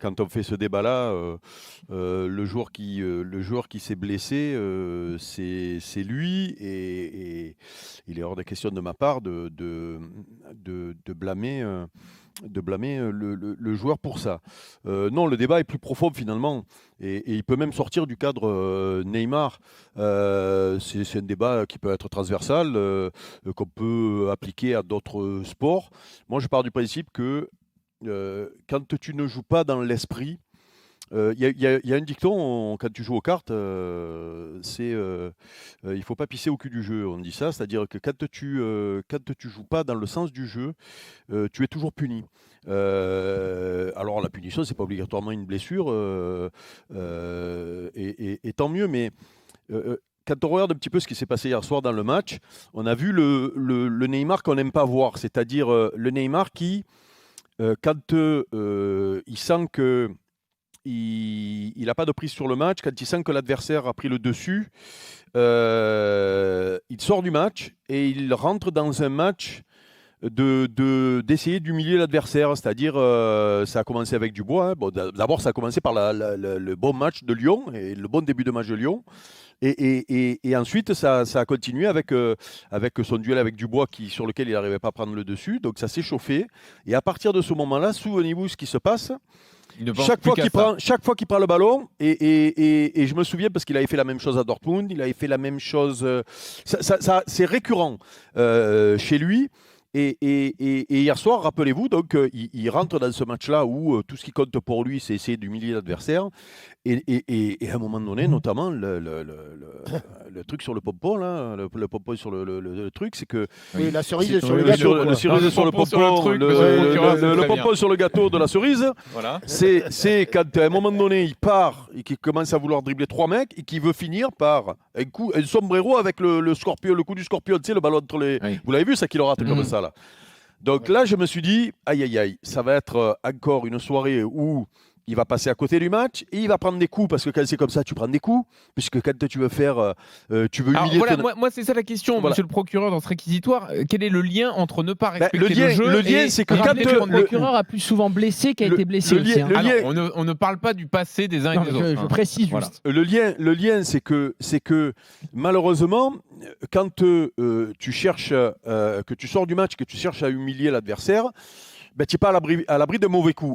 quand on fait ce débat-là, le joueur qui s'est blessé, c'est lui, et il est hors de question de ma part de blâmer, le joueur pour ça. Non, le débat est plus profond finalement, et il peut même sortir du cadre Neymar. C'est un débat qui peut être transversal, qu'on peut appliquer à d'autres sports. Moi, je pars du principe que quand tu ne joues pas dans l'esprit, il y a un dicton quand tu joues aux cartes, c'est il faut pas pisser au cul du jeu. On dit ça, c'est-à-dire que quand tu joues pas dans le sens du jeu, tu es toujours puni. Alors la punition, c'est pas obligatoirement une blessure, et tant mieux. Mais quand on regarde un petit peu ce qui s'est passé hier soir dans le match, on a vu le Neymar qu'on n'aime pas voir, c'est-à-dire le Neymar qui, quand il sent que il n'a pas de prise sur le match, quand il sent que l'adversaire a pris le dessus, il sort du match et il rentre dans un match d'essayer d'humilier l'adversaire. C'est-à-dire, ça a commencé avec Dubois, hein. Bon, d'abord, ça a commencé par le bon match de Lyon et le bon début de match de Lyon. Et ensuite, ça a continué avec son duel avec Dubois sur lequel il n'arrivait pas à prendre le dessus. Donc ça s'est chauffé. Et à partir de ce moment-là, souvenez-vous ce qui se passe. Chaque fois qu'il prend le ballon, et je me souviens parce qu'il avait fait la même chose à Dortmund, il avait fait la même chose. C'est récurrent chez lui. Et hier soir, rappelez-vous, donc il rentre dans ce match-là où tout ce qui compte pour lui, c'est essayer d'humilier l'adversaire. Et à un moment donné, notamment, le truc sur le pompon, là, le pompon sur le truc, c'est que. Oui, la cerise est sur le gâteau. Le cerise sur le pompon, le pompon sur le gâteau de la cerise. Voilà. C'est quand à un moment donné, il part et qu'il commence à vouloir dribbler 3 mecs et qu'il veut finir par un sombrero avec le scorpion, le coup du scorpion, tu sais, le ballon entre les. Oui. Vous l'avez vu, ça qu'il le rate comme ça, là. Donc là, je me suis dit, aïe, aïe, aïe, ça va être encore une soirée où il va passer à côté du match et il va prendre des coups, parce que quand c'est comme ça, tu prends des coups, puisque quand tu veux faire, tu veux humilier. Alors, voilà, moi c'est ça la question, voilà. Monsieur le procureur, dans ce réquisitoire, quel est le lien entre ne pas respecter le jeu le lien, c'est que quand le procureur a plus souvent blessé qu'a été blessé aussi. On ne parle pas du passé des uns et des autres. Je précise voilà. juste. Le lien, c'est que malheureusement, quand tu cherches, que tu sors du match, que tu cherches à humilier l'adversaire, ben, tu n'es pas à l'abri de mauvais coups.